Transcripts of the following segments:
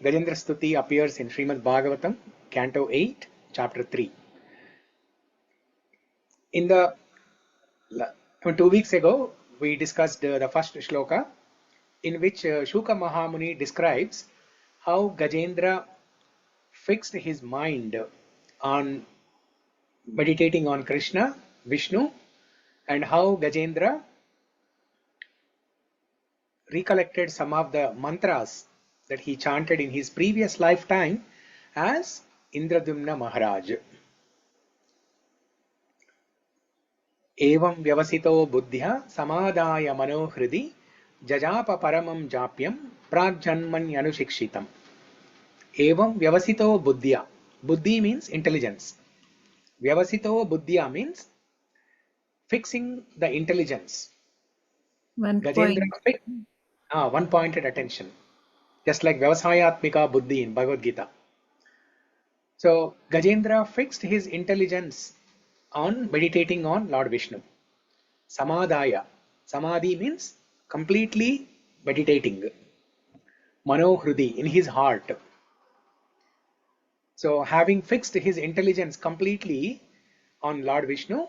Gajendra Stuti appears in Śrīmad-Bhāgavatam, Canto 8, Chapter 3. In the 2 weeks ago, we discussed the first shloka, in which Shuka Mahamuni describes how Gajendra fixed his mind on meditating on Krishna, Vishnu, and how Gajendra recollected some of the mantras that he chanted in his previous lifetime as Indradyumna Maharaj. Evam vyavasito buddhya samadaya manohridi jajapa paramam japyam pragjanmanyanusikshitam. Evam vyavasito buddhya. Buddhi means intelligence. Vyavasito buddhya means fixing the intelligence. Gajendra fixed one-pointed attention, just like puruṣāyādi-bījāya buddhi in Bhagavad Gita. So Gajendra fixed his intelligence on meditating on Lord Vishnu. Samadhaya. Samadhi means completely meditating. Manohridi, in his heart. So having fixed his intelligence completely on Lord Vishnu,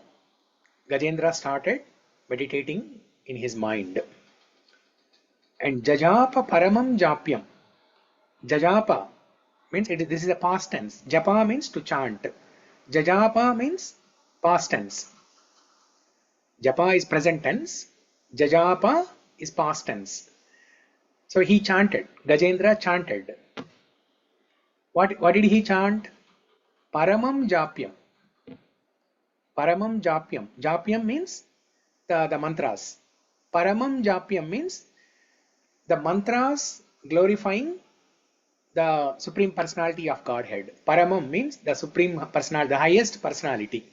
Gajendra started meditating in his mind. And jajapa paramam japyam. Jajapa means this is a past tense. Japa means to chant. Jajapa means past tense. Japa is present tense. Jajapa is past tense. So he chanted. Gajendra chanted. What did he chant? Paramam japyam. Paramam japyam. Japyam means the mantras. Paramam japyam means the mantras glorifying the Supreme Personality of Godhead. Paramam means the Supreme Personality, the highest personality.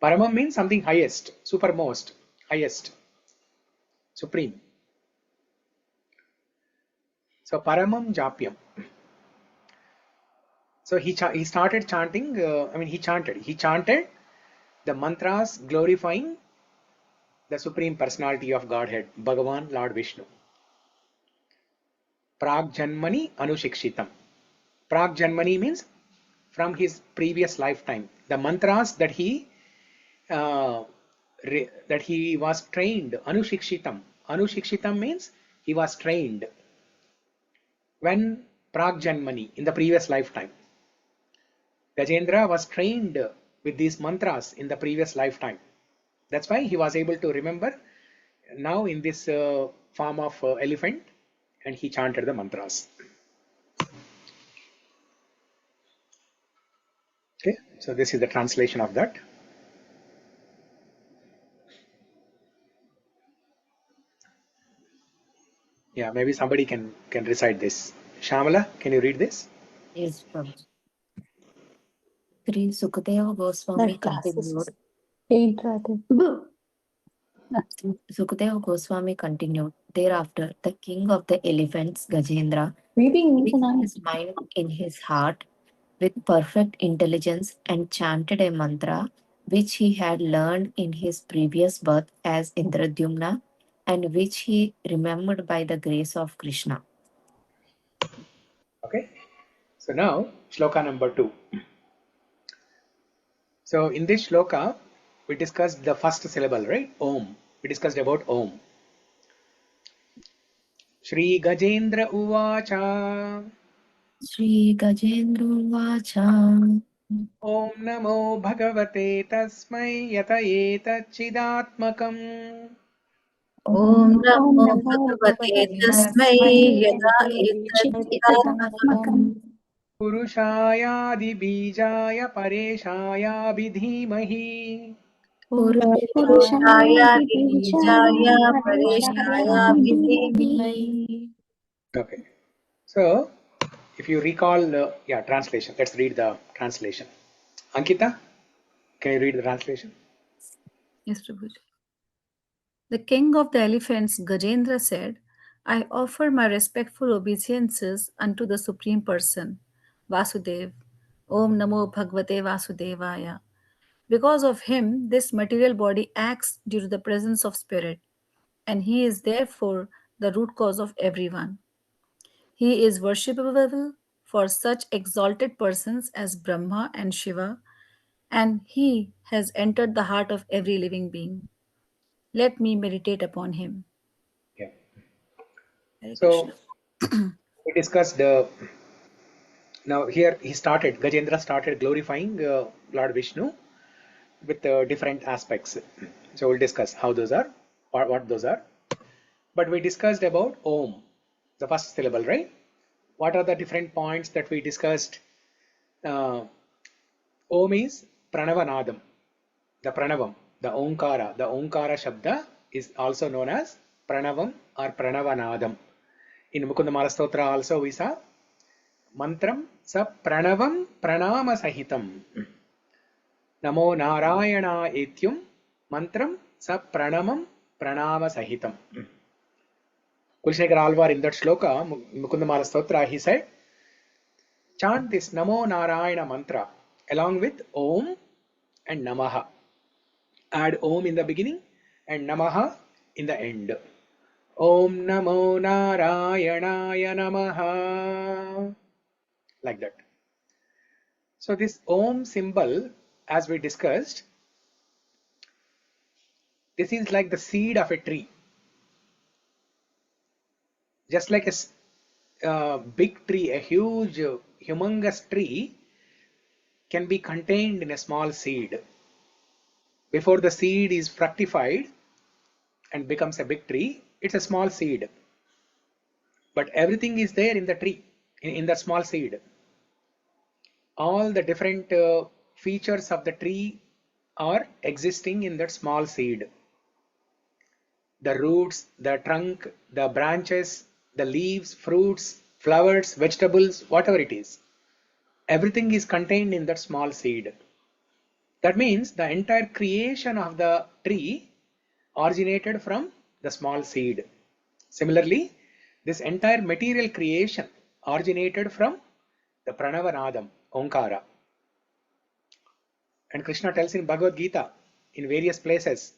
Paramam means something highest, supermost, highest, supreme. So Paramam Japyam. So he started chanting, he chanted the mantras glorifying the Supreme Personality of Godhead, Bhagavan, Lord Vishnu. Pragjanmani anusikshitam. Pragjanmani means from his previous lifetime. The mantras that he was trained. Anusikshitam. Anusikshitam means he was trained. When Pragjanmani, in the previous lifetime. Gajendra was trained with these mantras in the previous lifetime. That's why he was able to remember now in this form of elephant, and he chanted the mantras. Okay, so this is the translation of that. Yeah, maybe somebody can recite this. Shamala, can you read this? Yes, Prabhu. Sri Sukadeva Goswami continued. Sukadeva Goswami continued. Thereafter, the king of the elephants, Gajendra, fixed his mind in his heart with perfect intelligence and chanted a mantra which he had learned in his previous birth as Indradyumna and which he remembered by the grace of Krishna. Okay, so now shloka number 2. So in this shloka, we discussed the first syllable, right? Om. We discussed about Om. Śrī-gajendra uvāca. Śrī-gajendra uvāca. Om Namo Bhagavate Tasmai yata etac cid-ātmakam. Om Namo Bhagavate Tasmai yata etac cid-ātmakam. puruṣāyādi-bījāya pareśāyābhidhīmahi. puruṣāyādi-bījāya pareśāyābhidhīmahi. Okay, so if you recall, translation. Let's read the translation. Ankita, can you read the translation? Yes, Prabhuji. The king of the elephants, Gajendra, said, I offer my respectful obeisances unto the Supreme Person, Vāsudeva. Om Namo Bhagavate Vāsudevāya. Because of him, this material body acts due to the presence of spirit, and he is therefore the root cause of everyone. He is worshipable for such exalted persons as Brahma and Shiva, and he has entered the heart of every living being. Let me meditate upon him. Yeah. Hare So Krishna. we discussed. Now here Gajendra started glorifying Lord Vishnu with different aspects. So we'll discuss how those are, or what those are. But we discussed about Om, the first syllable, right? What are the different points that we discussed? Om is Pranavanadam, the Pranavam, the Omkara. The Omkara Shabda is also known as Pranavam or Pranavanadam. In Mukundamala Stotra also we saw Mantram sa Pranavam Pranama Sahitam. Namo Narayana Etyum Mantram sa Pranamam Pranama Sahitam. Kulshekar Alvar in that shloka, Mukundamala Stotra, he said, chant this Namo Narayana mantra along with Om and Namaha. Add Om in the beginning and Namaha in the end. Om Namo Narayanaya Namaha. Like that. So this Om symbol, as we discussed, this is like the seed of a tree. Just like a big tree, a huge, humongous tree can be contained in a small seed. Before the seed is fructified and becomes a big tree, it's a small seed. But everything is there in the tree, in the small seed. All the different features of the tree are existing in that small seed. The roots, the trunk, the branches, the leaves, fruits, flowers, vegetables, whatever it is. Everything is contained in that small seed. That means the entire creation of the tree originated from the small seed. Similarly, this entire material creation originated from the Pranavanadam, Omkara. And Krishna tells in Bhagavad Gita in various places,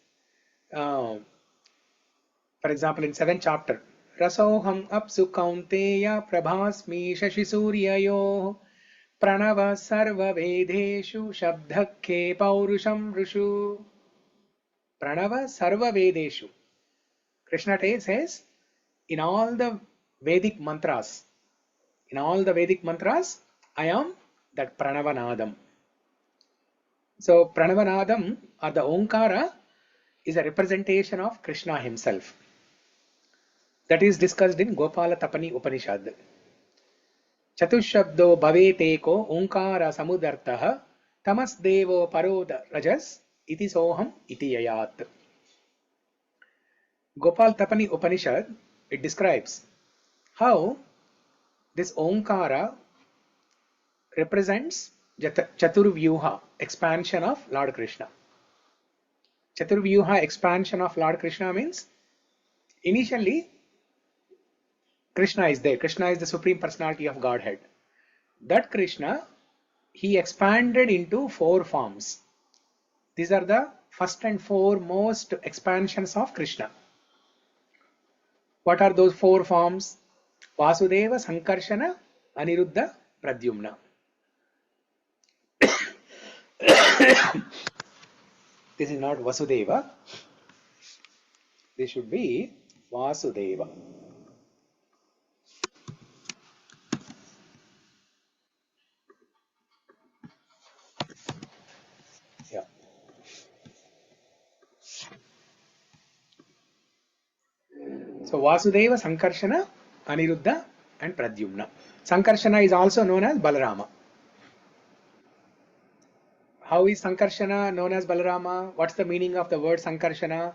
for example in 7th chapter, Rasoham apsu kaunteya prabhasmi shashi suryayo pranava sarva vedeshu shabdhakke paurusham rushu. Pranava sarva vedeshu. Krishna says, in all the Vedic mantras, I am that Pranavanadam. So Pranavanadam or the Omkara is a representation of Krishna himself. That is discussed in Gopala Tapani Upanishad. Chatushabdo bhaveteko Omkara samudartaha tamas devo paroda rajas iti soham iti yayat. Gopal Tapani Upanishad, it describes how this Omkara represents Chaturvyuha, expansion of Lord Krishna. Chaturvyuha, expansion of Lord Krishna means initially Krishna is there. Krishna is the Supreme Personality of Godhead. That Krishna, he expanded into 4 forms. These are the first and foremost expansions of Krishna. What are those 4 forms? Vāsudeva, Sankarshana, Aniruddha, Pradyumna. This is not Vasudeva. This should be Vāsudeva. Yeah. So Vāsudeva, Sankarshana, Aniruddha and Pradyumna. Sankarshana is also known as Balarama. How is Sankarshana known as Balarama? What's the meaning of the word Sankarshana?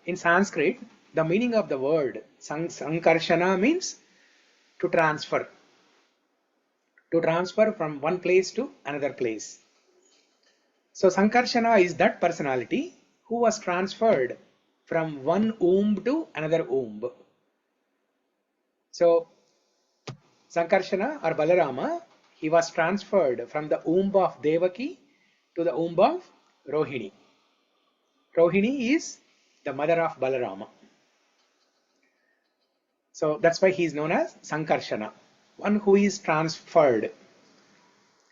In Sanskrit, the meaning of the word Sankarshana means to transfer. To transfer from one place to another place. So Sankarshana is that personality who was transferred from one womb to another womb. So Sankarshana or Balarama, he was transferred from the womb of Devaki to the womb of Rohini. Rohini is the mother of Balarama. So that's why he is known as Sankarshana, one who is transferred.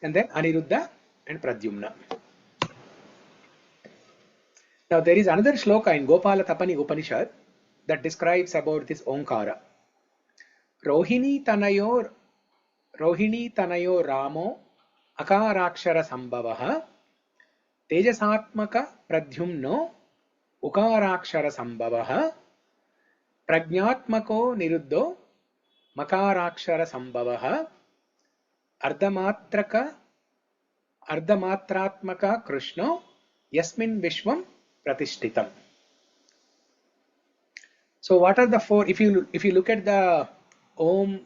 And then Aniruddha and Pradyumna. Now there is another shloka in Gopala Tapani Upanishad that describes about this Omkara. Rohini Tanayo Ramo Akarakshara Sambhavaha cid-ātmaka pradyumno ukarakshara sambhavaha prajñātmako niruddho makarakshara sambhavaha ardhamatratmaka krishno yasmin vishvam pratishtitam. So what are the four? If you look at the Om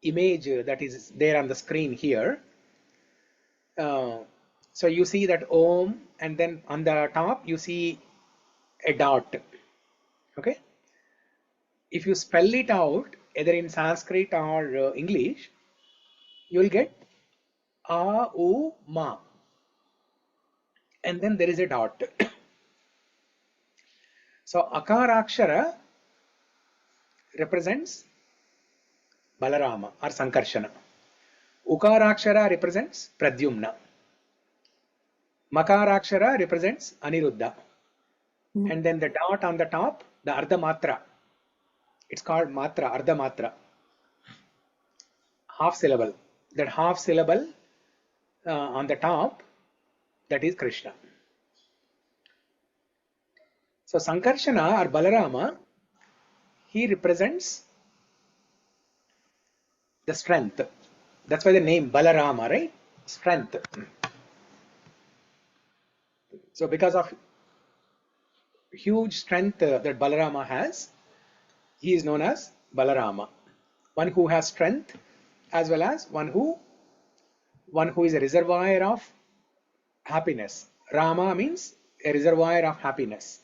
image that is there on the screen here, so you see that Om, and then on the top you see a dot. Okay, if you spell it out either in Sanskrit or English, you will get A U Ma, and then there is a dot. So Akarakshara represents Balarama or Sankarshana. Ukarakshara represents Pradyumna. Makarakshara represents Aniruddha. And then the dot on the top, the Ardhamatra. It's called Matra, Ardhamatra. Half syllable. That half syllable on the top, that is Krishna. So Sankarshana or Balarama, he represents the strength. That's why the name Balarama, right? Strength. So because of huge strength that Balarama has, he is known as Balarama. One who has strength, as well as one who is a reservoir of happiness. Rama means a reservoir of happiness.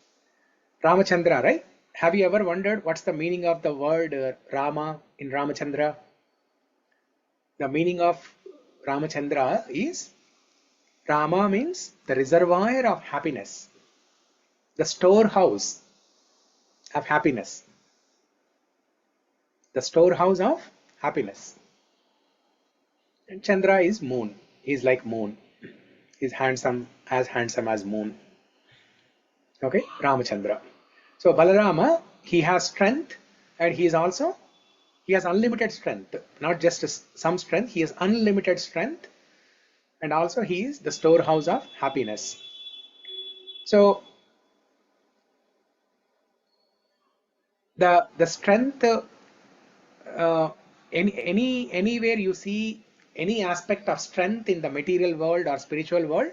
Ramachandra, right? Have you ever wondered what's the meaning of the word Rama in Ramachandra? The meaning of Ramachandra is, Rama means the reservoir of happiness, the storehouse of happiness, the storehouse of happiness. And Chandra is moon. He is like moon. He is handsome as moon. Okay, Ramachandra. So Balarama, he has strength, and he has unlimited strength. Not just some strength, he has unlimited strength, and also he is the storehouse of happiness. So the strength, anywhere you see any aspect of strength in the material world or spiritual world,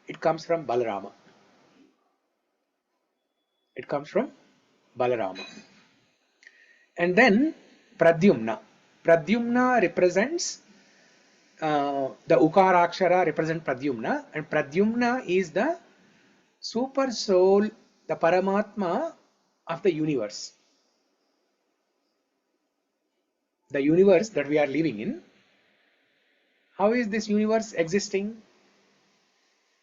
it comes from Balarama. It comes from Balarama. And then Pradyumna. Pradyumna represents the Ukarakshara represent Pradyumna, and Pradyumna is the super soul, the Paramatma of the universe. The universe that we are living in. How is this universe existing?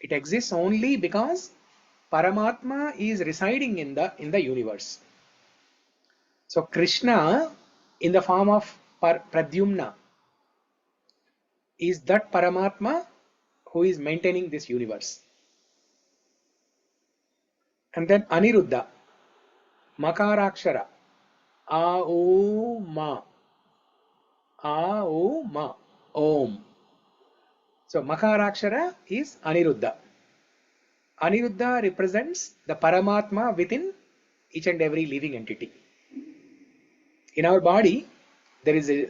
It exists only because Paramatma is residing in the universe. So Krishna, in the form of Pradyumna, is that Paramatma who is maintaining this universe. And then Aniruddha, Makarakshara, A-O-Ma, A-O-Ma, Om. So Makarakshara is Aniruddha. Aniruddha represents the Paramatma within each and every living entity. In our body, there is a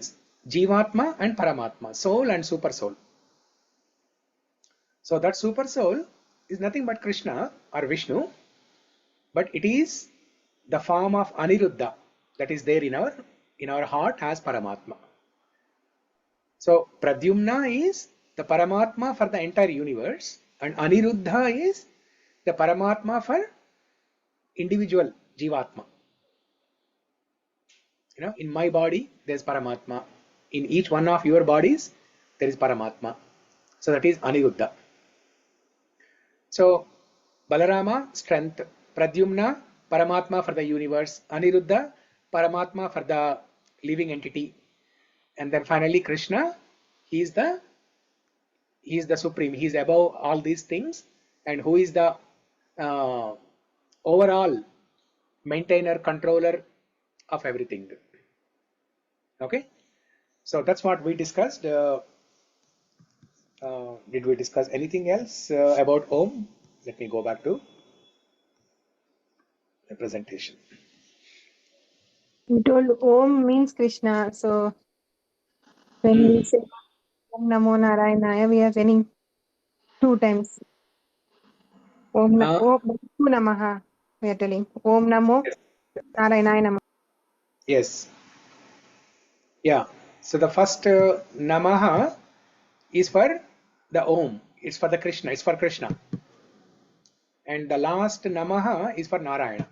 Jivatma and Paramatma, soul and super soul. So that super soul is nothing but Krishna or Vishnu, but it is the form of Aniruddha that is there in our heart as Paramatma. So Pradyumna is the Paramatma for the entire universe, and Aniruddha is the Paramatma for individual Jivatma. In my body there is Paramatma. In each one of your bodies there is Paramatma. So that is Aniruddha. So Balarama, strength. Pradyumna, Paramatma for the universe. Aniruddha, Paramatma for the living entity, and then finally Krishna, he is the supreme, he is above all these things, and who is the overall maintainer, controller of everything. Okay, so that's what we discussed. Did we discuss anything else about Om? Let me go back to the presentation. You told Om means Krishna. So when we say Om Namo Narayanaya, we are saying 2 times. Om Namaha. We are telling Om Namo Yes. Narayanaya Namaha. Yes. Yeah. So the first Namaha is for the Om. It's for the Krishna. It's for Krishna. And the last Namaha is for Narayana.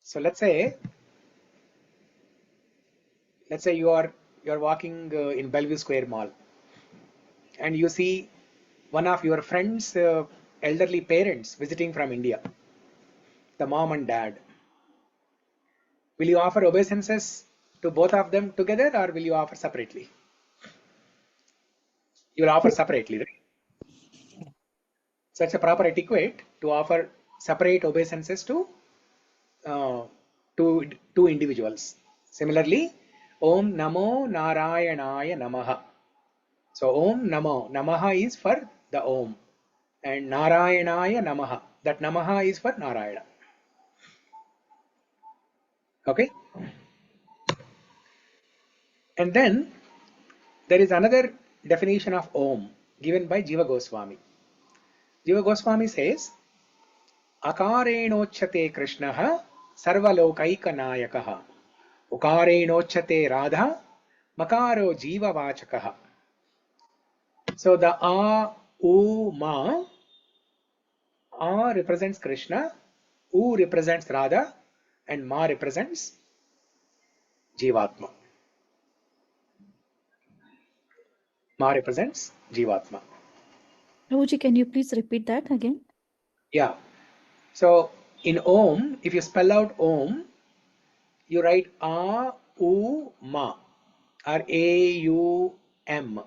So let's say you are walking in Bellevue Square Mall, and you see one of your friends' elderly parents visiting from India, the mom and dad. Will you offer obeisances to both of them together, or will you offer separately? You will offer separately, right? So it's a proper etiquette to offer separate obeisances to two individuals. Similarly, Om Namo Narayanaya Namaha. So Om Namo, Namaha is for the Om, and Narayanaya Namaha, that Namaha is for Narayana. Okay? And then there is another definition of Om given by Jiva Goswami. Jiva Goswami says, Akarenochate Krishnaha Sarvalokaika Nayakaha Ukarenochate Radha Makaro Jiva Vachakaha. So the A, U, Ma, A represents Krishna, U represents Radha, and Ma represents Jivatma. Ma represents Jivatma. Prabhuji, can you please repeat that again? Yeah. So in Om, if you spell out Om, you write A, U, Ma, or A, U, M.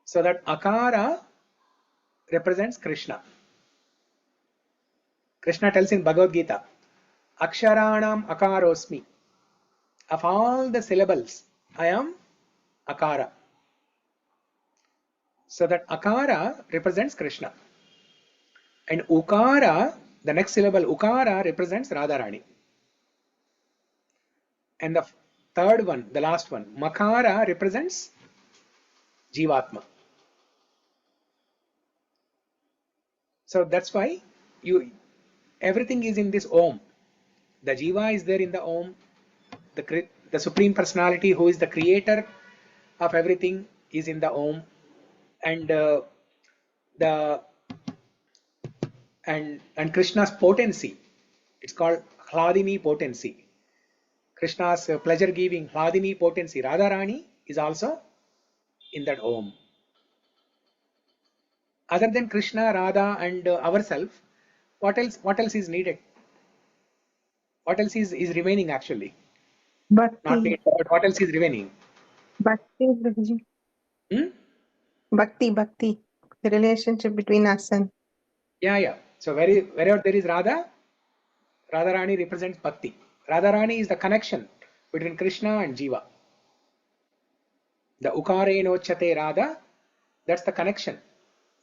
So that Akara represents Krishna. Krishna tells in Bhagavad Gita, Aksharanam Akarosmi. Of all the syllables, I am Akara. So that Akara represents Krishna. And Ukara, the next syllable, Ukara represents Radharani. And the third one, the last one, Makara represents Jivatma. So that's why everything is in this Om. The Jiva is there in the Om. The Supreme Personality, who is the creator of everything, is in the Om. And and Krishna's potency, it's called Hladini potency. Krishna's pleasure-giving Hladini potency, Radharani, is also in that Om. Other than Krishna, Radha, and ourselves, what else is needed? What else is remaining actually? Not Bhakti. needed, but what else is remaining? Bhakti. Bhakti. The relationship between us and. Yeah. So wherever there is Radha, Radharani represents Bhakti. Radharani is the connection between Krishna and Jiva. The Ukarenochate Radha, that's the connection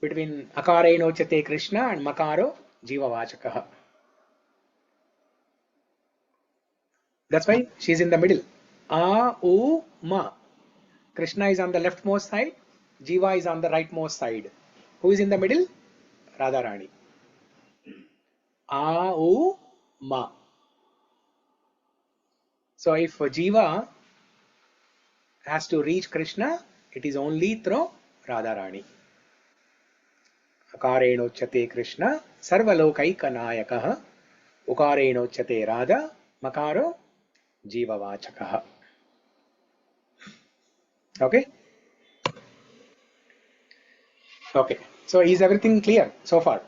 between Akarenochate Krishna and Makaro Jiva Vachakaha. That's why she's in the middle. A, U, Ma. Krishna is on the leftmost side, Jiva is on the rightmost side. Who is in the middle? Radharani. A, U, Ma. So if Jiva has to reach Krishna, it is only through Radharani. Akarenochate Krishna Sarvalokaika Nayakaha Ukarenochate Radha Makaro Jiva Vachakaha. Okay? Okay. So is everything clear so far?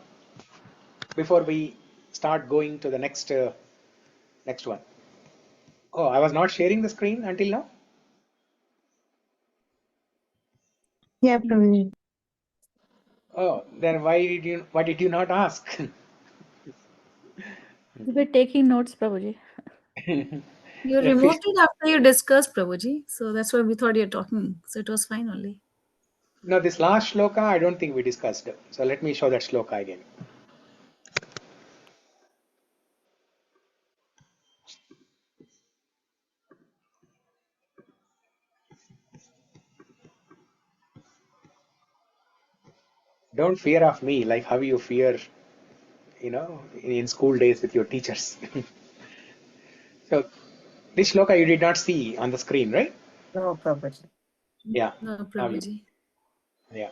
before we start going to the next one. Oh, I was not sharing the screen until now. Yeah, Prabhuji. Oh, then why did you not ask? We were taking notes, Prabhuji. You Yeah, removed it after you discussed, Prabhuji. So that's why we thought you're talking. So it was fine only. No, this last shloka I don't think we discussed. So let me show that shloka again. Don't fear of me like how you fear, in school days with your teachers. So this shloka you did not see on the screen, right? No, Prabhuji. Yeah. No, Now you- Prabhuji. Yeah.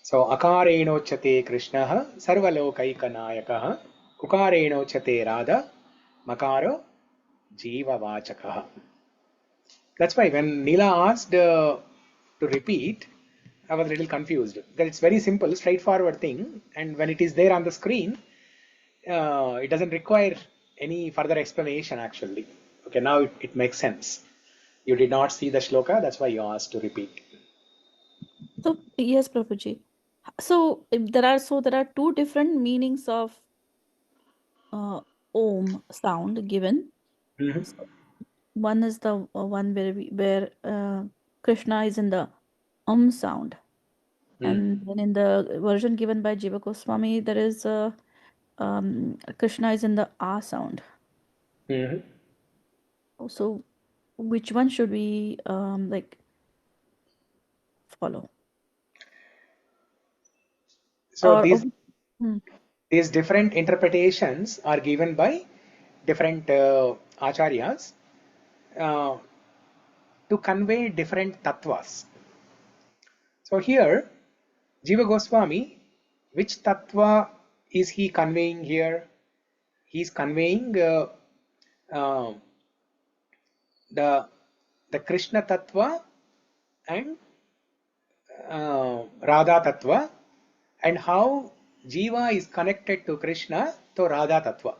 So akarenochyate Krishna sarvalokaikanaayakah ukarenochyate Radha makaro jiva vachakah. That's why when Neela asked to repeat, I was a little confused because it's very simple, straightforward thing, and when it is there on the screen, it doesn't require any further explanation actually. Okay, now it makes sense. You did not see the shloka, that's why you asked to repeat. So yes, Prabhuji. So there are two different meanings of Om sound given. Mhm. So one is the one where Krishna is in the sound, and then in the version given by Jiva Goswami, there is Krishna is in the sound. Mhm. So which one should we follow? So Or these different interpretations are given by different acharyas to convey different tattvas. So here, Jiva Goswami, which tattva is he conveying here? He is conveying uh, the Krishna tattva and Radha tattva, and how Jiva is connected to Krishna to Radha tattva.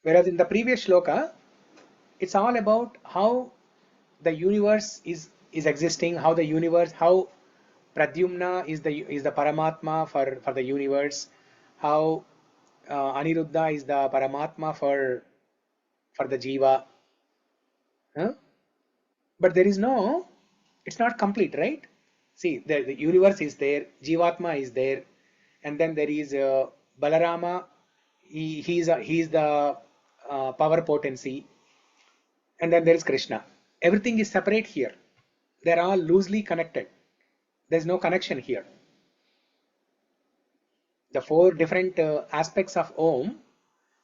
Whereas in the previous shloka, it's all about how the universe is existing, how the universe, how Pradyumna is the Paramatma for the universe, how Aniruddha is the Paramatma for the Jiva. Huh? But there is no, it's not complete, right? See, the universe is there, Jivatma is there, and then there is Balarama, he is the power potency, and then there is Krishna. Everything is separate here. They're all loosely connected. There's no connection here. The four different aspects of Om,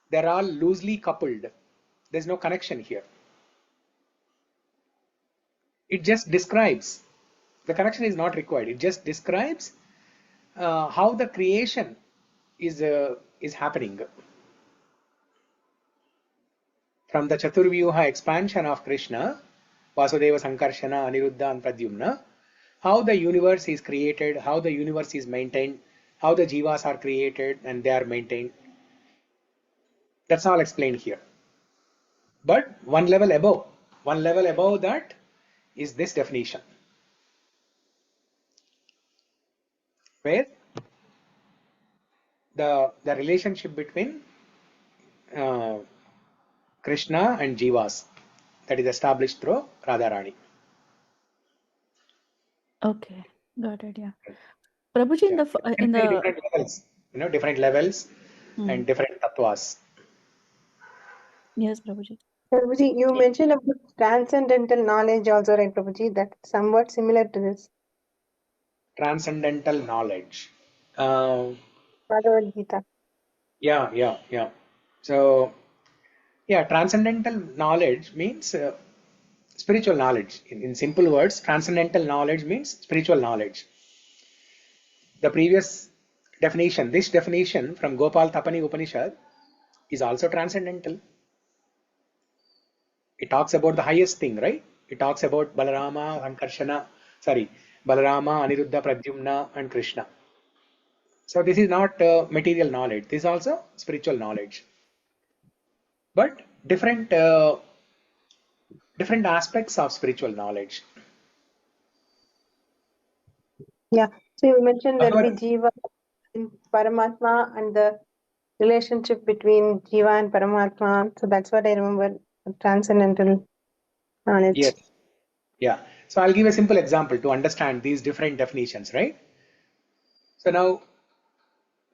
they're all loosely coupled. There's no connection here. It just describes. The connection is not required. It just describes how the creation is happening. From the Chaturvyuha expansion of Krishna, Vāsudeva, Sankarshana, Aniruddha and Pradyumna, how the universe is created, how the universe is maintained, how the jivas are created and they are maintained. That's all explained here. But one level above that is this definition, where the relationship between Krishna and jivas, that is established through Radharani. okay, got it. Yeah, Prabhuji, Yeah. in the Different levels, different levels and different tattvas. yes, Prabhuji. Prabhuji, you mentioned about transcendental knowledge also, right, Prabhuji? That's somewhat similar to this. Transcendental knowledge. Bhagavad Gita. Yeah. So, yeah, transcendental knowledge means spiritual knowledge. In simple words, transcendental knowledge means spiritual knowledge. The previous definition, this definition from Gopal Tapani Upanishad, is also transcendental. It talks about the highest thing, right? It talks about Balarama, Sankarshana, Sorry, Balarama, Aniruddha, Pradyumna, and Krishna. So this is not material knowledge. This is also spiritual knowledge, but different aspects of spiritual knowledge. Yeah. So you mentioned there will be Bhagavad- Jiva in Paramatma and the relationship between Jiva and Paramatma. So that's what I remember, transcendental knowledge. Yes. Yeah. So I'll give a simple example to understand these different definitions, right? So now,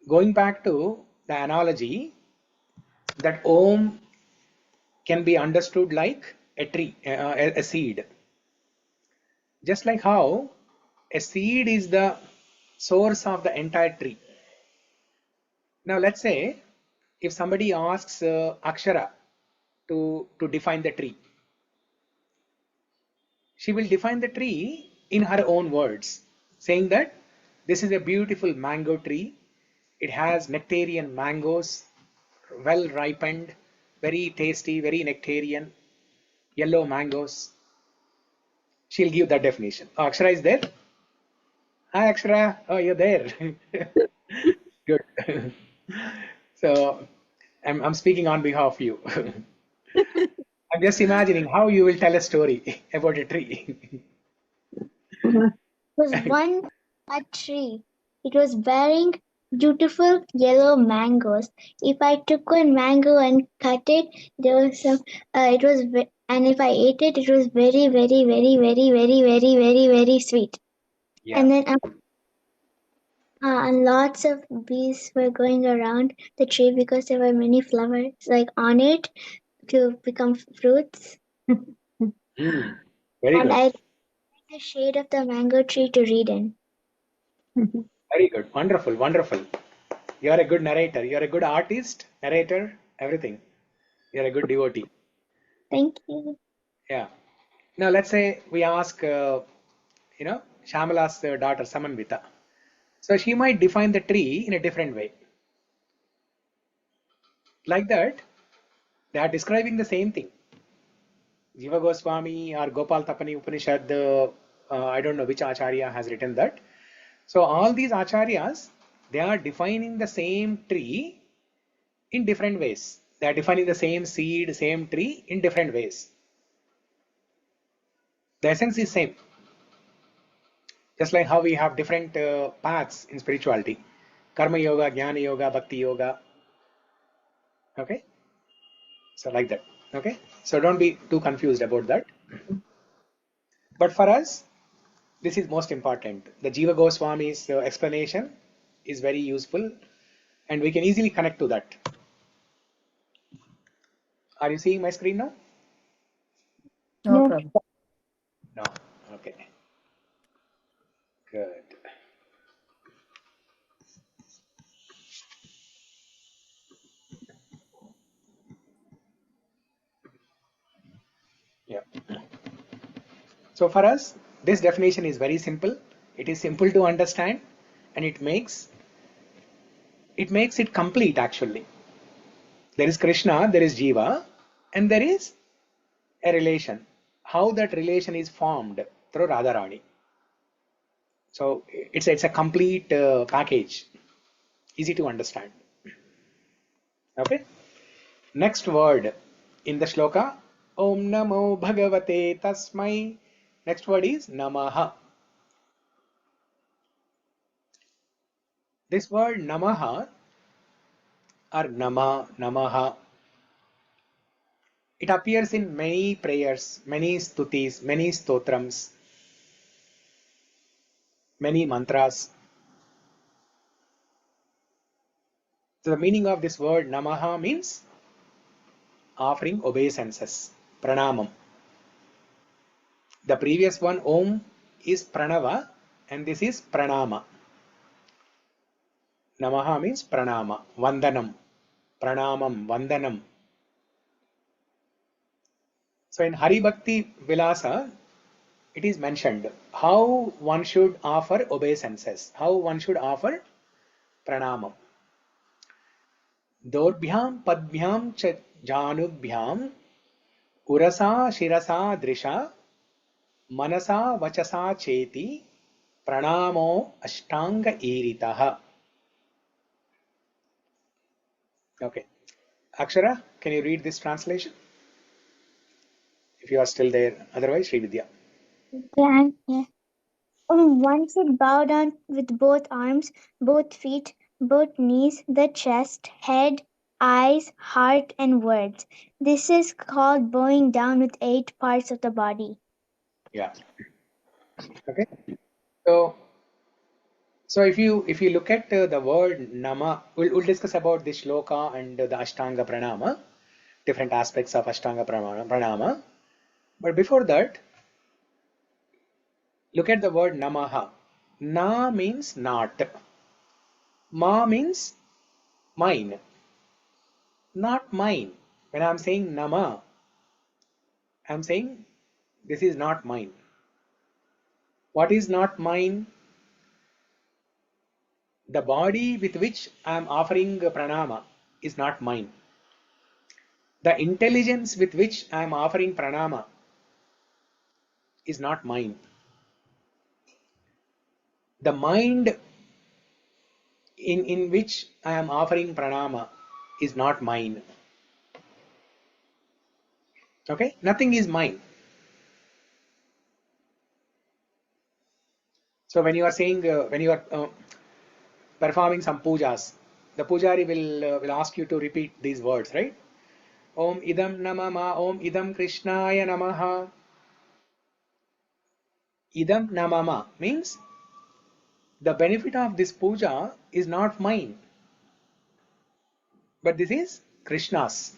going back to the analogy that Om can be understood like a tree, a seed. Just like how a seed is the source of the entire tree. Now let's say if somebody asks Akshara to define the tree, she will define the tree in her own words, saying that this is a beautiful mango tree. It has nectarian mangoes, well ripened, very tasty, very nectarian, yellow mangoes. She'll give that definition. Oh, Akshara is there? Hi, Akshara. Oh, you're there. Good. So I'm speaking on behalf of you. I'm just imagining how you will tell a story about a tree. Was one a tree. It was bearing beautiful yellow mangoes. If I took one mango and cut it, there was some. It was and if I ate it, it was very, very, very, very, very, very, very, very sweet. Yeah. And then and lots of bees were going around the tree because there were many flowers like on it to become fruits. Very And good. I liked the shade of the mango tree to read in. Very good. Wonderful. Wonderful. You're a good narrator. You're a good artist, narrator, everything. You're a good devotee. Thank you. Yeah. Now let's say we ask, Shamala's daughter Samanvita. So she might define the tree in a different way. Like that, they are describing the same thing. Jiva Goswami or Gopal Tapani Upanishad, I don't know which acharya has written that. So all these acharyas, they are defining the same tree in different ways. They are defining the same seed, same tree in different ways. The essence is same. Just like how we have different paths in spirituality. Karma yoga, jnana yoga, bhakti yoga. Okay. So like that. Okay. So don't be too confused about that. But for us, this is most important. The Jiva Goswami's explanation is very useful and we can easily connect to that. Are you seeing my screen now? No No. problem. No. Okay. Good. Yeah. So for us, this definition is very simple. It is simple to understand and it makes it complete actually. There is Krishna, there is Jiva, and there is a relation. How that relation is formed through Radharani. So it's a complete package, easy to understand. Okay. Next word in the shloka, Om Namo Bhagavate Tasmai. Next word is Namaha. This word Namaha or Nama, Namaha, it appears in many prayers, many stutis, many stotrams, many mantras. So the meaning of this word Namaha means offering obeisances, pranāmam. The previous one, Om, is Pranava and this is Pranama. Namaha means Pranama, Vandanam, Pranamam, Vandanam. So in Hari Bhakti Vilasa, it is mentioned how one should offer obeisances, how one should offer Pranamam. Dorbhyam Padbhyam Cha Janubhyam Urasa Shirasa Drisha Manasa vachasa cheti pranamo ashtanga iritaha. Okay. Akshara, can you read this translation? If you are still there. Otherwise, Sri Vidya. Yeah. One should bow down with both arms, both feet, both knees, the chest, head, eyes, heart, and words. This is called bowing down with 8 parts of the body. Yeah. Okay. So if you look at the word nama, we'll discuss about this shloka and the Ashtanga pranama, different aspects of Ashtanga pranama. But before that, look at the word namaha. Na means not. Ma means mine. Not mine. When I'm saying nama, I'm saying this is not mine. What is not mine? The body with which I am offering pranama is not mine. The intelligence with which I am offering pranama is not mine. The mind in which I am offering pranama is not mine. Okay? Nothing is mine. So when you are saying, when you are performing some pujas, the pujari will ask you to repeat these words, right? Om idam namama, Om idam Krishnaya namaha. Idam namama means the benefit of this puja is not mine, but this is Krishna's.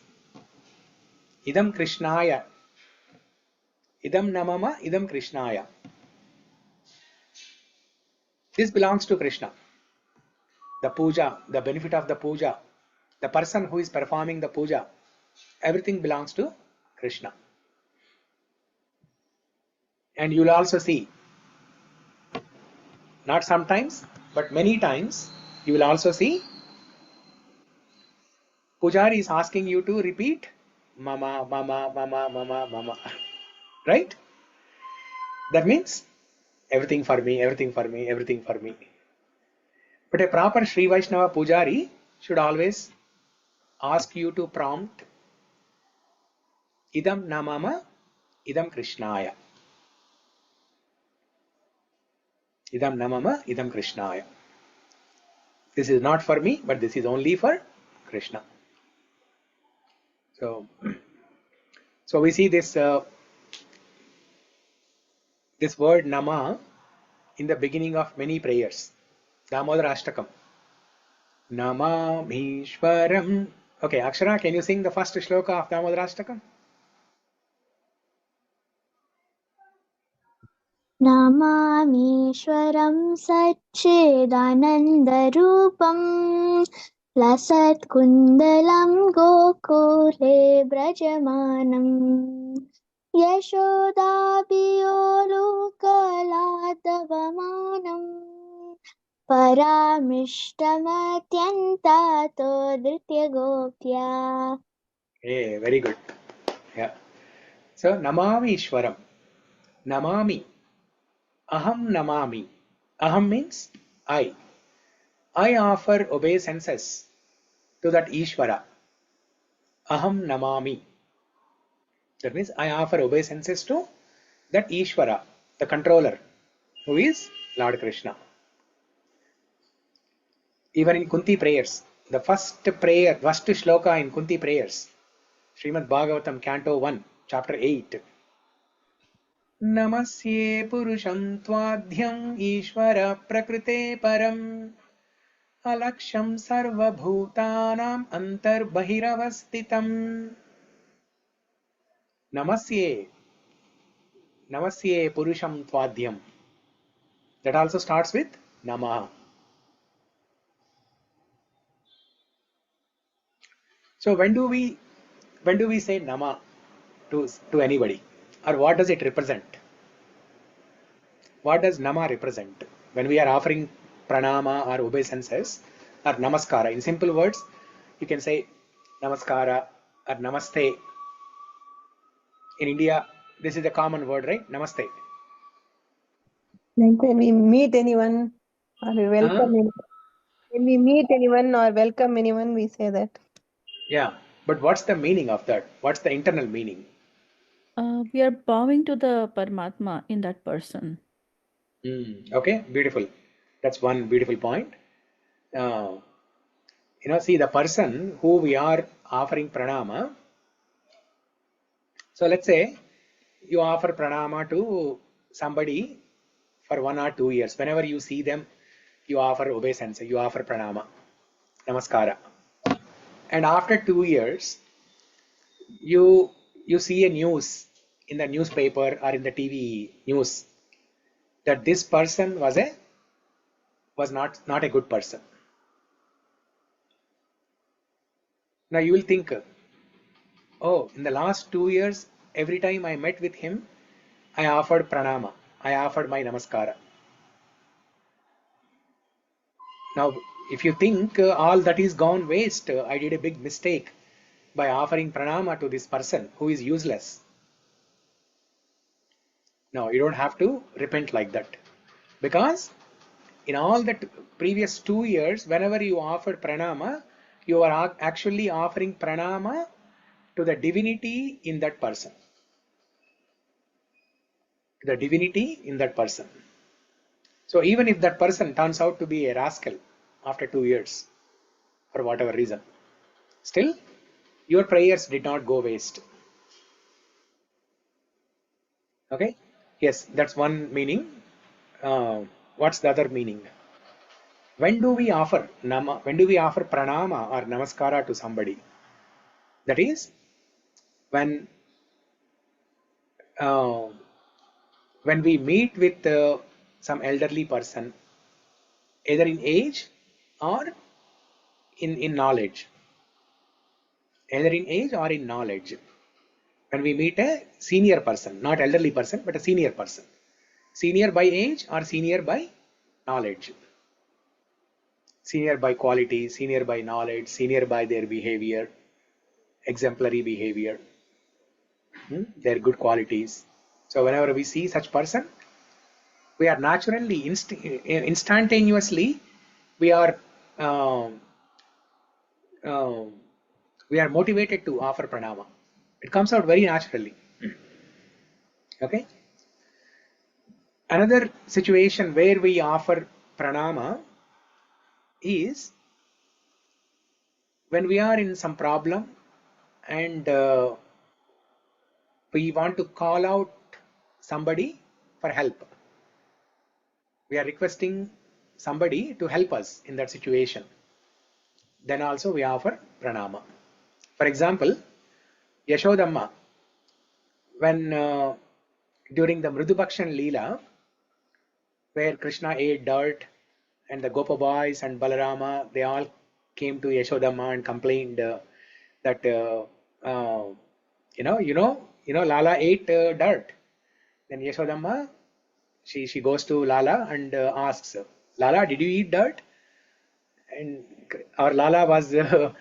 Idam Krishnaya. Idam namama, idam Krishnaya. This belongs to Krishna. The puja, the benefit of the puja, the person who is performing the puja, everything belongs to Krishna. And you will also see, not sometimes, but many times, you will also see Pujari is asking you to repeat mama, mama, mama, mama, mama. Right? That means everything for me, everything for me, everything for me. But a proper Sri Vaishnava Pujari should always ask you to prompt idam namama, idam Krishnaya. Idam namama, idam Krishnaya. This is not for me, but this is only for Krishna. So we see this this word nama in the beginning of many prayers. Damodara Ashtakam. Namamishwaram. Okay, Akshara, can you sing the first shloka of Damodara Ashtakam? Namamishwaram Satchidanandarupam Lasatkundalam Gokule Brajamanam Yashodabiyolukaladavamanam Paramishtamatyantato Dhrityagopya. Hey, very good. Yeah. So, Namami Ishwaram. Namami. Aham Namami. Aham means I. I offer obeisances to that Ishvara. Aham Namami. That means I offer obeisances to that Ishvara, the controller, who is Lord Krishna. Even in Kunti prayers, the first prayer, first shloka in Kunti prayers, Śrīmad-Bhāgavatam, Canto 1, Chapter 8. Namasye puruṣam tvadyam Ishvara prakrite param alaksham sarva bhutanam antarbahiravastitam. Namasye. Namasye puruṣam tvadyam. That also starts with Namaha. So when do we say Nama to anybody, or what does it represent? What does Nama represent when we are offering pranama or obeisances or namaskara? In simple words, you can say namaskara or namaste. In India, this is a common word, right? Namaste. Like when we meet anyone or we welcome anyone. When we meet anyone or welcome anyone, we say that. Yeah, but what's the meaning of that? What's the internal meaning? We are bowing to the Paramatma in that person. Okay, beautiful. That's one beautiful point. See the person who we are offering pranama. So let's say you offer pranama to somebody for 1 or 2 years. Whenever you see them, you offer obeisances, you offer pranama, namaskara. And after 2 years, you see a news in the newspaper or in the TV news that this person was not a good person. Now you will think, oh, in the last 2 years, every time I met with him, I offered pranama, I offered my namaskara. Now, if you think all that is gone waste, I did a big mistake by offering pranama to this person who is useless. No, you don't have to repent like that. Because in all the previous 2 years, whenever you offered pranama, you are actually offering pranama to the divinity in that person. The divinity in that person. So even if that person turns out to be a rascal after 2 years, for whatever reason, still your prayers did not go waste. Okay? Yes, that's one meaning. What's the other meaning? When do we offer pranama or namaskara to somebody? That is when we meet with some elderly person, either in age or in knowledge. Either in age or in knowledge. When we meet a senior person, not elderly person, but a senior person. Senior by age or senior by knowledge. Senior by quality, senior by knowledge, senior by their behavior, exemplary behavior, their good qualities. So whenever we see such person, we are naturally, instantaneously, we are motivated to offer pranama. It comes out very naturally. Okay. Another situation where we offer pranama is when we are in some problem and we want to call out somebody for help. We are requesting somebody to help us in that situation. Then also we offer pranama. For example, Yashodamma, when during the Mridubhakshan Leela, where Krishna ate dirt and the Gopa boys and Balarama, they all came to Yashodamma and complained that Lala ate dirt. Then Yashodamma, she goes to Lala and asks, Lala, did you eat dirt? And our Lala was a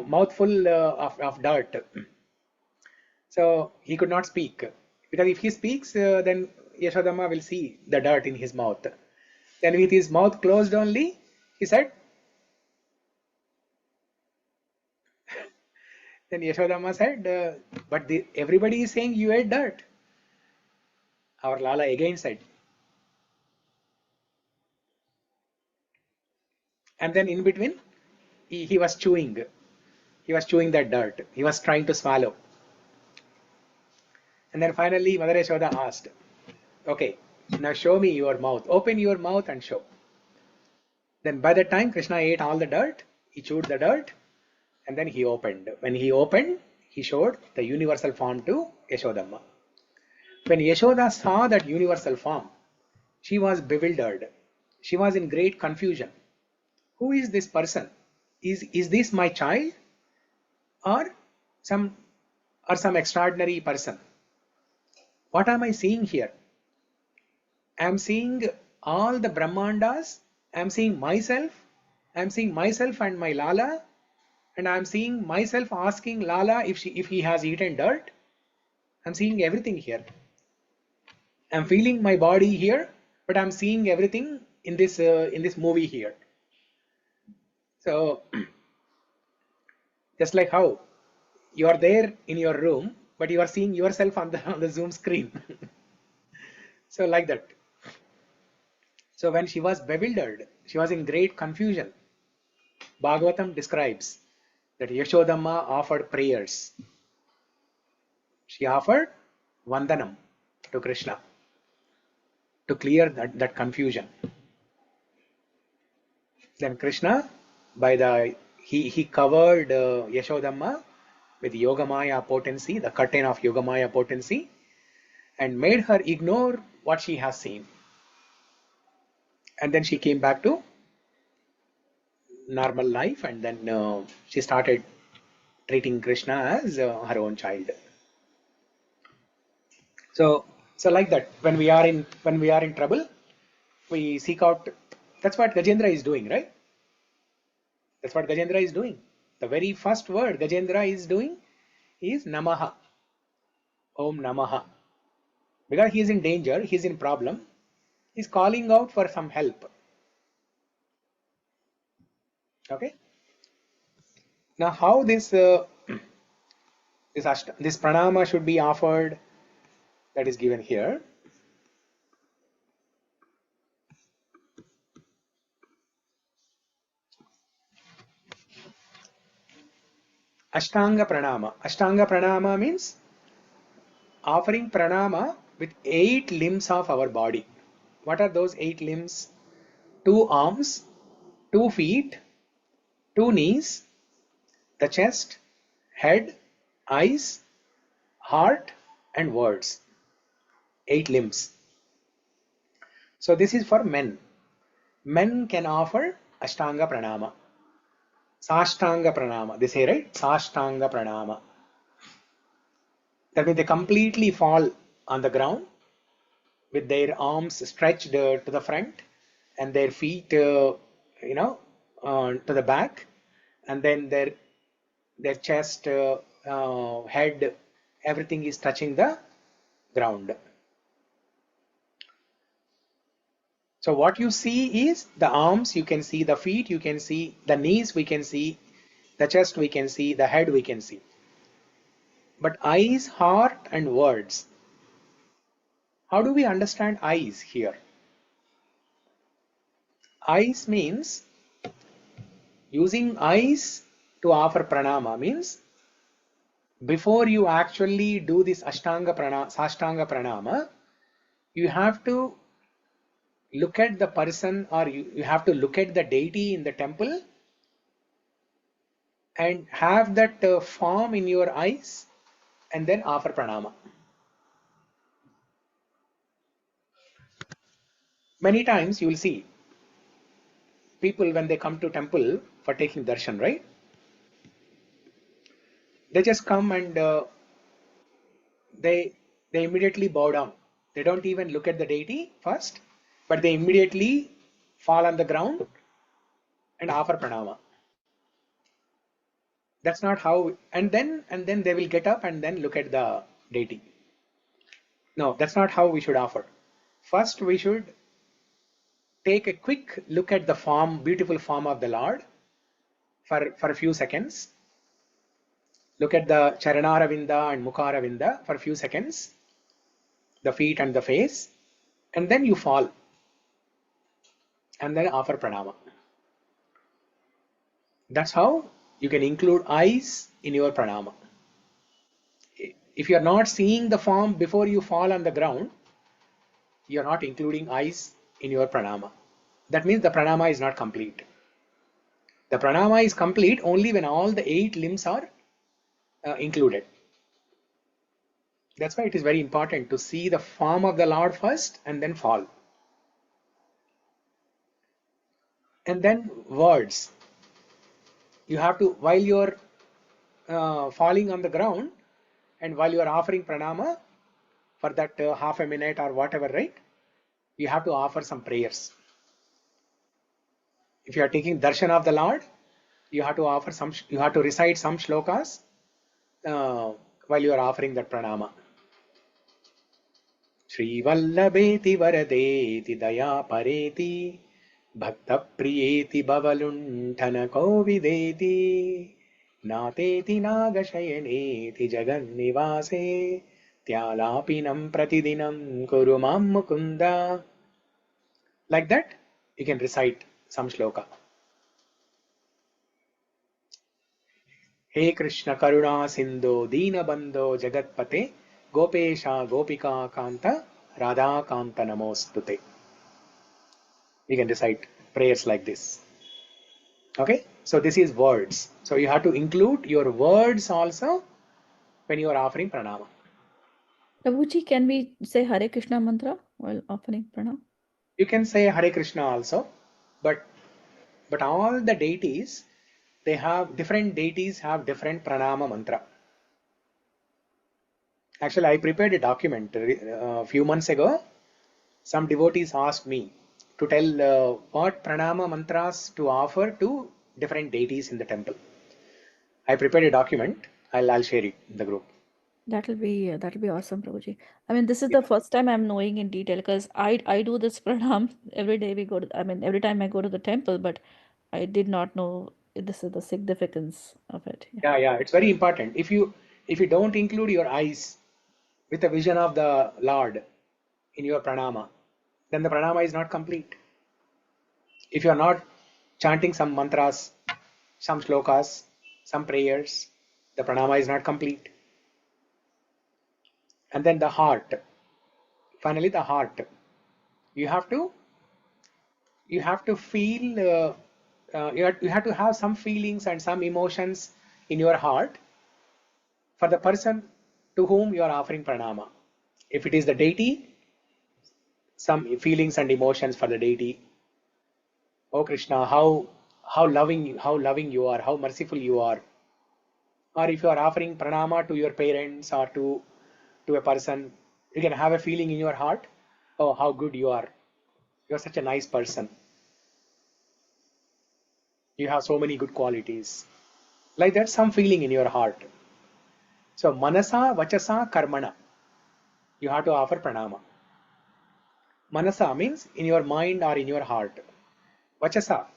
mouthful of dirt. So he could not speak, because if he speaks, then Yashodamma will see the dirt in his mouth. Then with his mouth closed only, he said. Then Yashodamma said, but everybody is saying you ate dirt. Our Lala again said. And then in between, he was chewing. He was chewing that dirt. He was trying to swallow. And then finally, Mother Yashoda asked, okay, now show me your mouth. Open your mouth and show. Then by the time Krishna ate all the dirt, he chewed the dirt, and then he opened. When he opened, he showed the universal form to Yashodamma. When Yashoda saw that universal form, she was bewildered. She was in great confusion. Who is this person? Is this my child? Or some extraordinary person? What am I seeing here? I am seeing all the Brahmandas. I am seeing myself. I am seeing myself and my Lala. And I am seeing myself asking Lala if he has eaten dirt. I am seeing everything here. I am feeling my body here. but I'm seeing everything in this movie here. So just like how you are there in your room, but you are seeing yourself on the Zoom screen. So like that. So when she was bewildered, she was in great confusion. Bhagavatam describes that Yashodamma offered prayers. She offered vandanam to Krishna to clear that confusion. Then Krishna, he covered Yashodamma with Yogamaya potency, the curtain of Yogamaya potency, and made her ignore what she has seen. And then she came back to normal life, and then she started treating Krishna as her own child. So like that, when we are in trouble, we seek out. That's what Gajendra is doing, right? That's what Gajendra is doing. The very first word Gajendra is doing is Namaha. Om Namaha. Because he is in danger, he is in problem, he is calling out for some help. Okay. Now, how this pranama should be offered, that is given here. Ashtanga pranama. Ashtanga pranama means offering pranama with 8 limbs of our body. What are those 8 limbs? 2 arms, 2 feet, 2 knees, the chest, head, eyes, heart, and words. 8 limbs. So this is for men. Men can offer Ashtanga pranama. Sashtanga pranama. They say, right? Sashtanga pranama. That means they completely fall on the ground with their arms stretched to the front and their feet, to the back, and then their chest, head, everything is touching the ground. So what you see is the arms, you can see the feet, you can see the knees, we can see the chest, we can see the head, we can see. But eyes, heart, and words. How do we understand eyes here? Eyes means using eyes to offer pranama means before you actually do this Sashtanga pranama, you have to look at the person, or you have to look at the deity in the temple and have that form in your eyes and then offer pranama. Many times you will see people when they come to temple for taking darshan, right? They just come and they immediately bow down. They don't even look at the deity first, but they immediately fall on the ground and offer pranama. That's not how, and then they will get up and then look at the deity. No, that's not how we should offer. First, we should take a quick look at the form, beautiful form of the Lord for a few seconds. Look at the Charanaravinda and Mukharavinda for a few seconds, the feet and the face, and then you fall and then offer pranama. That's how you can include eyes in your pranama. If you are not seeing the form before you fall on the ground, you are not including eyes in your pranama. That means the pranama is not complete. The pranama is complete only when all the 8 limbs are included. That's why it is very important to see the form of the Lord first and then fall. And then words. You have to, while you are falling on the ground and while you are offering pranama for that half a minute or whatever, right? You have to offer some prayers. If you are taking darshan of the Lord, you have to offer you have to recite some shlokas while you are offering that pranama. Shrivallabheti varadeti daya pareti bhakta priyeti bhavalunthana kovideti nateti nagashayaneti jagannivase tyalapinam pratidinam kurumam mukunda. Like that, you can recite some shloka. He Krishna Karuna Sindhu Dina Bandho Jagatpate Gopesha Gopika Kanta Radha Kanta Namostute. You can recite prayers like this. Okay, so this is words. So you have to include your words also when you are offering pranama. Prabhuji, can we say Hare Krishna mantra while offering pranam? You can say Hare Krishna also, but all the deities, they have different deities have different pranama mantra. Actually, I prepared a document a few months ago. Some devotees asked me to tell what pranama mantras to offer to different deities in the temple. I prepared a document. I'll share it in the group. That'll be awesome, Prabhuji. I mean, this is the first time I'm knowing in detail, because I do this pranam every day we go to. I mean, every time I go to the temple, but I did not know this is the significance of it. Yeah, it's very important. If you don't include your eyes with a vision of the Lord in your pranama, then the pranama is not complete. If you are not chanting some mantras, some shlokas, some prayers, the pranama is not complete. And then the heart. Finally, the heart. You have to feel. You have to have some feelings and some emotions in your heart for the person to whom you are offering pranama. If it is the deity, some feelings and emotions for the deity. Oh Krishna, how loving you are, how merciful you are. Or if you are offering pranama to your parents or to a person, you can have a feeling in your heart. Oh, how good you are. You are such a nice person. You have so many good qualities. Like that, some feeling in your heart. So manasa, vachasa, karmana. You have to offer pranama. Manasa means in your mind or in your heart. Vachasa,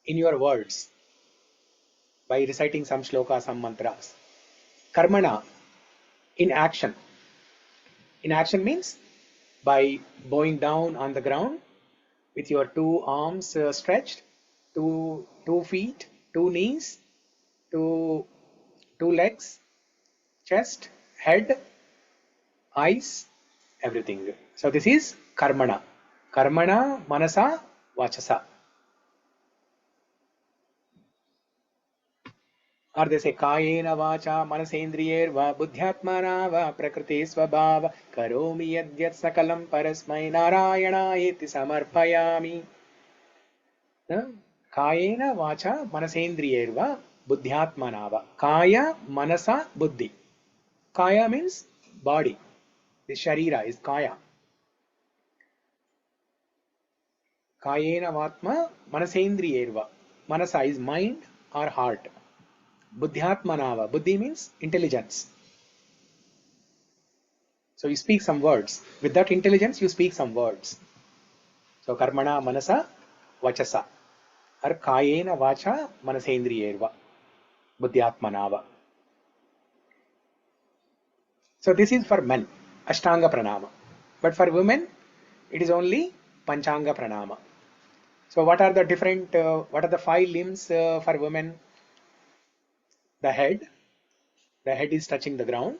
in your words, by reciting some shloka, some mantras. Karmana, in action. In action means by bowing down on the ground with your two arms stretched, two feet, two knees, two legs, chest, head, eyes, everything. So this is karmana. Karmana, manasa, vachasa. Or they say kayena vacha manasendriyerva buddhyatmana va prakriti svabhava karomi yadyat sakalam parasmai narayanaayeti samarpayami. Kayena vacha manasendriyerva buddhyatmana va. Kaya, manasa, buddhi. Kaya means body. The sharira is kaya. Kayena vatma manasendriyerva. Manasa is mind or heart. Buddhyatmanava. Buddhi means intelligence. So you speak some words. With that intelligence, you speak some words. So karmana manasa vachasa. Or kayena vacha manasendriyerva. Buddhyatmanava. So this is for men. Ashtanga pranama. But for women, it is only Panchanga pranama. So what are the different, what are the 5 limbs for women? The head is touching the ground,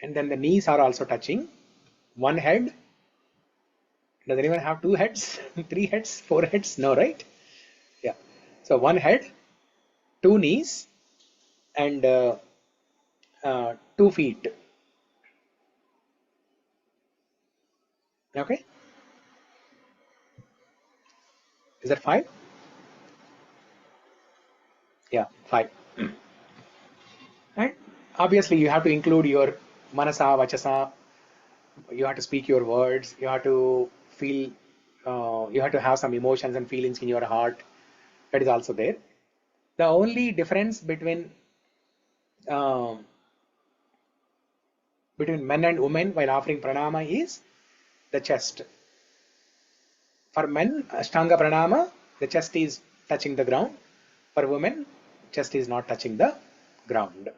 and then the knees are also touching. One head. Does anyone have 2 heads, 3 heads, 4 heads? No, right? Yeah. So one head, 2 knees, and 2 feet. Okay. Is that 5? Yeah, 5. And obviously you have to include your manasa, vachasa. You have to speak your words. You have to feel. You have to have some emotions and feelings in your heart. That is also there. The only difference between between men and women while offering pranama is the chest. For men, Ashtanga pranama, the chest is touching the ground. For women, chest is not touching the ground.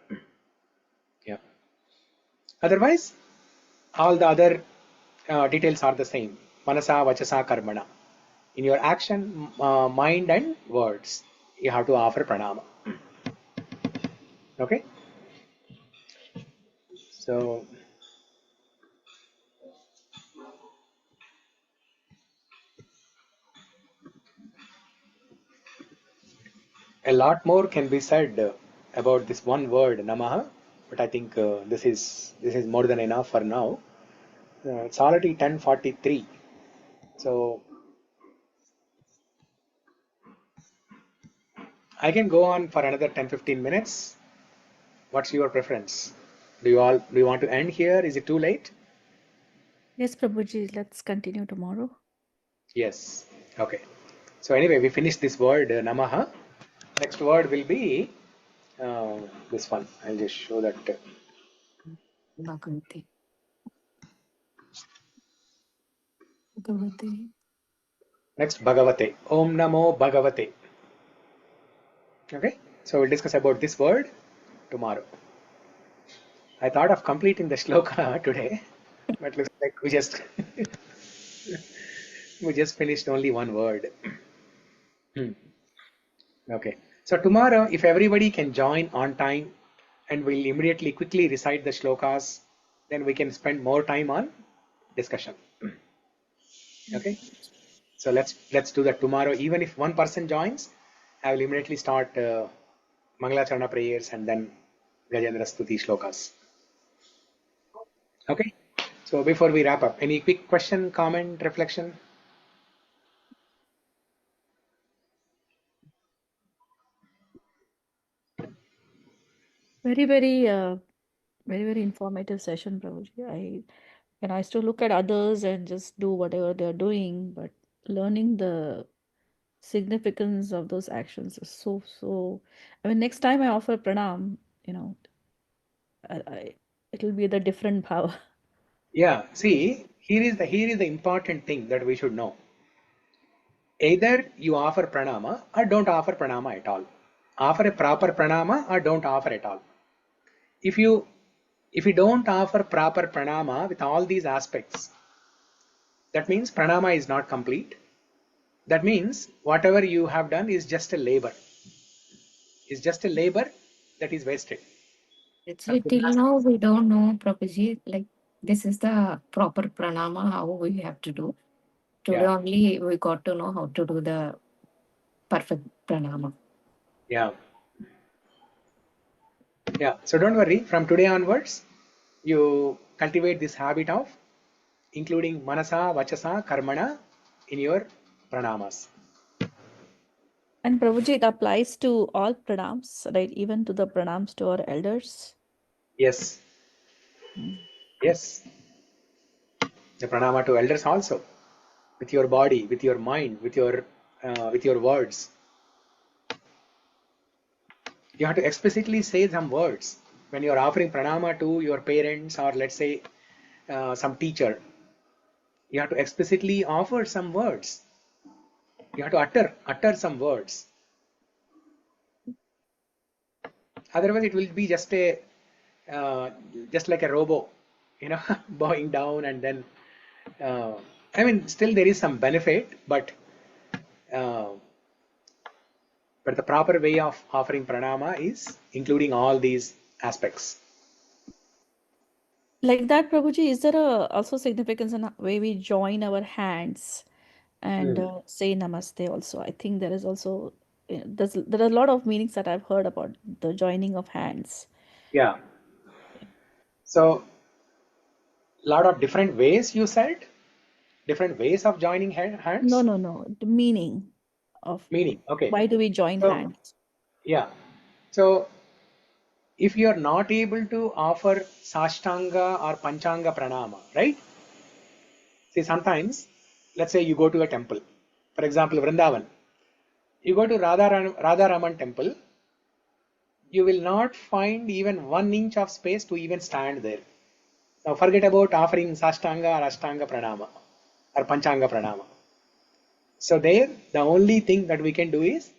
Yeah. Otherwise, all the other details are the same. Manasa, vachasa, karmana. In your action, mind and words, you have to offer pranama. Okay? So, a lot more can be said about this one word, Namaha, but I think this is more than enough for now. It's already 10:43. So, I can go on for another 10-15 minutes. What's your preference? Do you want to end here? Is it too late? Yes, Prabhuji, let's continue tomorrow. Yes. Okay. So anyway, we finished this word Namaha. Next word will be this one. I'll just show that. Bhagavate. Bhagavate. Next, Bhagavate. Om Namo Bhagavate. Okay. So we'll discuss about this word tomorrow. I thought of completing the shloka today, but looks like we just finished only one word. Okay. So tomorrow, if everybody can join on time and we'll immediately quickly recite the shlokas, then we can spend more time on discussion. Okay. So let's do that tomorrow. Even if one person joins, I will immediately start Mangalacharana prayers and then Gajendra Stuti shlokas. Okay. So before we wrap up, any quick question, comment, reflection? Very, very informative session, Prabhuji. I used to look at others and just do whatever they're doing, but learning the significance of those actions is so. I mean, next time I offer pranam, it will be the different power. Yeah. See, here is the important thing that we should know. Either you offer pranama or don't offer pranama at all. Offer a proper pranama or don't offer at all. If you don't offer proper pranama with all these aspects, that means pranama is not complete. That means whatever you have done is just a labor. Is just a labor that is wasted. Actually, till now we don't know, Prabhuji, like this is the proper pranama, how we have to do. Today only we got to know how to do the perfect pranama. Yeah. Yeah. So don't worry. From today onwards, you cultivate this habit of including manasa, vachasa, karmana in your pranamas. And Prabhuji, it applies to all pranams, right? Even to the pranams to our elders. Yes. Yes. The pranama to elders also, with your body, with your mind, with your words. You have to explicitly say some words when you are offering pranama to your parents or let's say some teacher. You have to explicitly offer some words. You have to utter some words. Otherwise, it will be just like a robo, bowing down and then. I mean, still there is some benefit, but the proper way of offering pranama is including all these aspects. Like that, Prabhuji, is there also significance in the way we join our hands and say namaste also? I think there is also, there are a lot of meanings that I've heard about the joining of hands. Yeah. So, lot of different ways you said? Different ways of joining hands? No. The meaning of Okay. why do we join hands? Yeah. So, if you are not able to offer Sashtanga or Panchanga pranama, right? See, sometimes, let's say you go to a temple, for example, Vrindavan. You go to Radha Raman temple, you will not find even 1 inch of space to even stand there. Now forget about offering Sashtanga or Ashtanga Pranama or Panchanga Pranama. So there, the only thing that we can do is,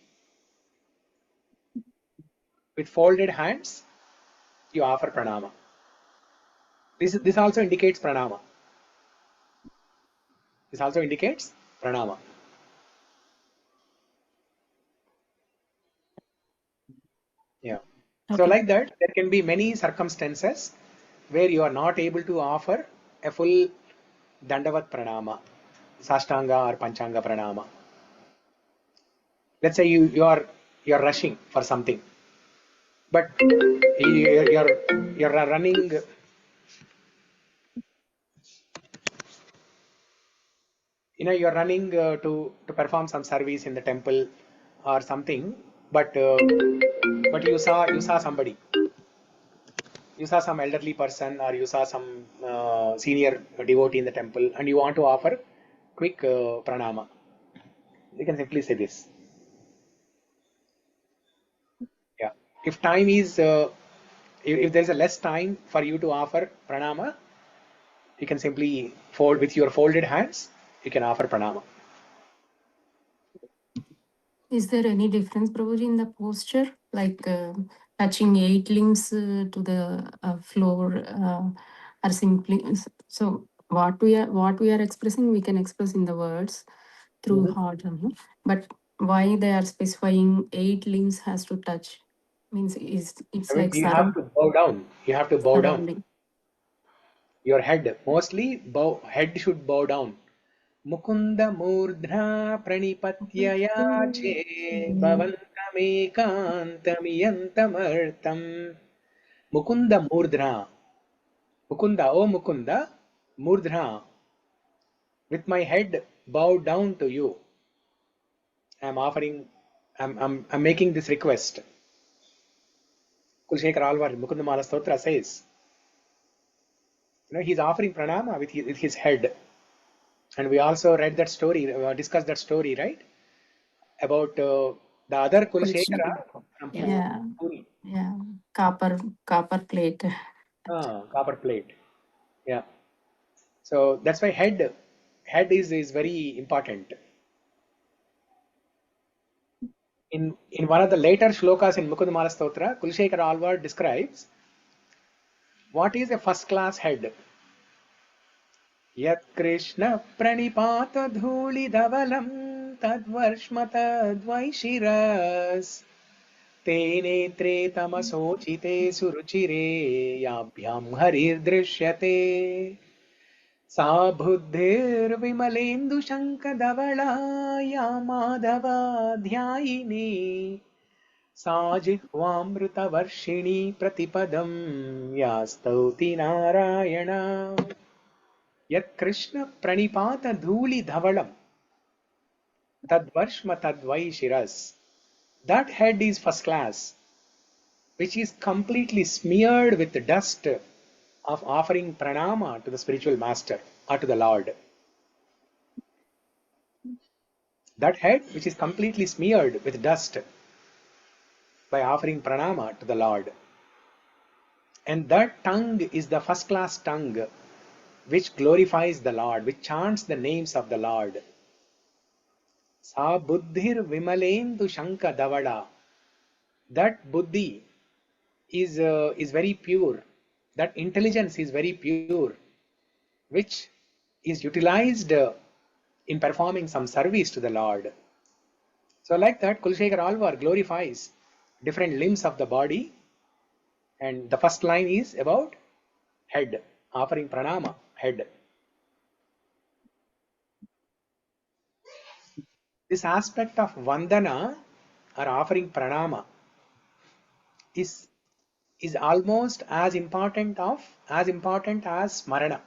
with folded hands, you offer Pranama. This also indicates Pranama. This also indicates Pranama. Yeah. So Okay. like that, there can be many circumstances where you are not able to offer a full Dandavat Pranama, Sashtanga or Panchanga Pranama. Let's say you're rushing for something, but you're running. You're running to perform some service in the temple or something, but you saw somebody. You saw some elderly person, or you saw some senior devotee in the temple, and you want to offer quick pranama. You can simply say this. Yeah. If time is, if there is a less time for you to offer pranama, you can simply fold with your folded hands. You can offer pranama. Is there any difference, Prabhuji, in the posture, like touching 8 limbs to the floor, or simply? So what we are expressing, we can express in the words through heart, but why they are specifying 8 limbs has to touch? Means it's like You have to bow down. You have to bow down. Your head, mostly head should bow down. Mukunda murdha pranipatya yache bhavantamekantamyantamartam. Mukunda murdha. Mukunda, oh Mukunda, murdha. With my head bowed down to you, I'm making this request. Kulshekara Alvar, Mukundamala Stotra says, he's offering pranama with his head. And we also read that story, discussed that story, right? About the other Kulshekara from Puri. Yeah, copper plate. Copper plate. Yeah. So that's why head is very important. In one of the later shlokas in Mukundamala Stotra, Kulshekara Alvar describes what is a first class head. Yat Krishna pranipata dhuli dhavalam tadvarshma tadvaishiras te netre tamasochite suruchire yabhyam harir drishyate sa buddhir vimalendu shankadavala ya madhava dhyayini sa jihvamruta varshini pratipadam ya stauti narayana. Yat Krishna pranipata dhuli dhavalam tadvarshma tadvaishiras. That head is first class, which is completely smeared with the dust of offering pranama to the spiritual master or to the Lord. That head which is completely smeared with dust by offering pranama to the Lord. And that tongue is the first class tongue which glorifies the Lord, which chants the names of the Lord. Sa buddhir vimalendu shanka davada. That buddhi is very pure. That intelligence is very pure, which is utilized in performing some service to the Lord. So like that, Kulshekara Alvar glorifies different limbs of the body, and the first line is about head, offering pranama, head. This aspect of vandana or offering pranama is almost as important as smarana.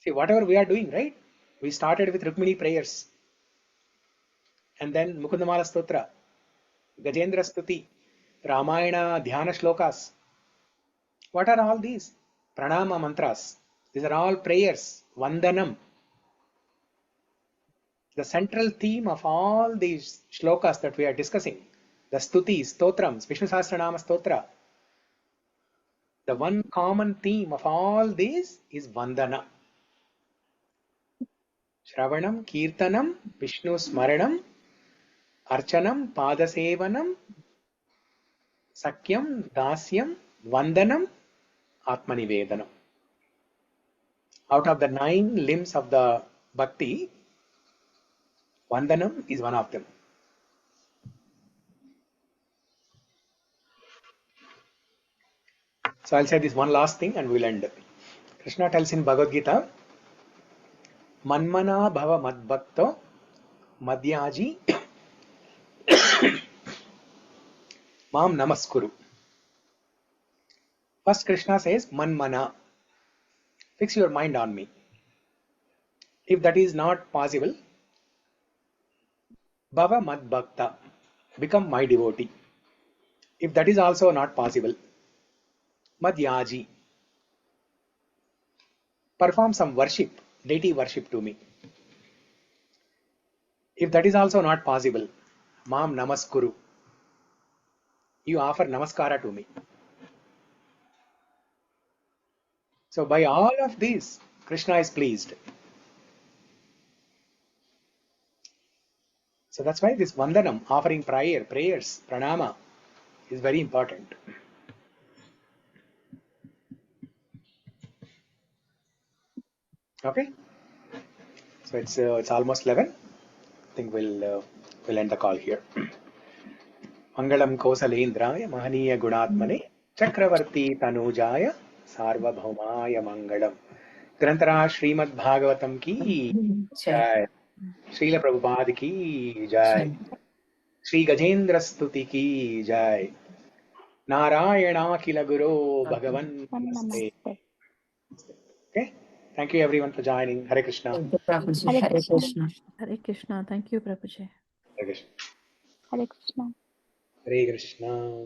See, whatever we are doing, right? We started with Rukmini prayers, and then Mukundamala Stotra, Gajendra Stuti, Ramayana Dhyana Shlokas. What are all these? Pranama mantras. These are all prayers, Vandanam. The central theme of all these shlokas that we are discussing, the Stutis, Stotrams, Vishnu Sahasranama Stotra, The one common theme of all these is Vandana. Shravanam, Kirtanam, Vishnu Smaranam, Archanam, Padasevanam, Sakyam, Dasyam, Vandanam, Atmanivedanam. Out of the 9 limbs of the Bhakti, Vandanam is one of them. So I'll say this one last thing and we'll end. Krishna tells in Bhagavad Gita, Manmana bhava madbhakto madhyaji mam namaskuru. First Krishna says, Manmana, fix your mind on me. If that is not possible, bhava madbhakta, become my devotee. If that is also not possible, madhyaji, perform some worship, deity worship to me. If that is also not possible, mam namaskuru, you offer namaskara to me. So by all of these, Krishna is pleased. So that's why this Vandanam, offering prayers, pranama, is very important. Okay? So it's almost 11. I think we'll end the call here. Mangalam Kosalendraya Mahaniya Gunatmane Chakravarti Tanujaya Sarvabhaumaya Mangalam. Grantara Śrīmad-Bhāgavatam ki jai. Srila Prabhupada ki jai. Śrī-Gajendra Stuti ki jai. Narayana Kila Guru Bhagavan Namaste. Okay? Thank you everyone for joining. Hare Krishna. Thank you, Prabhuji. Hare Hare Krishna. Krishna. Hare Krishna. Thank you, Prabhuji. Hare Krishna. Hare Krishna. Hare Krishna.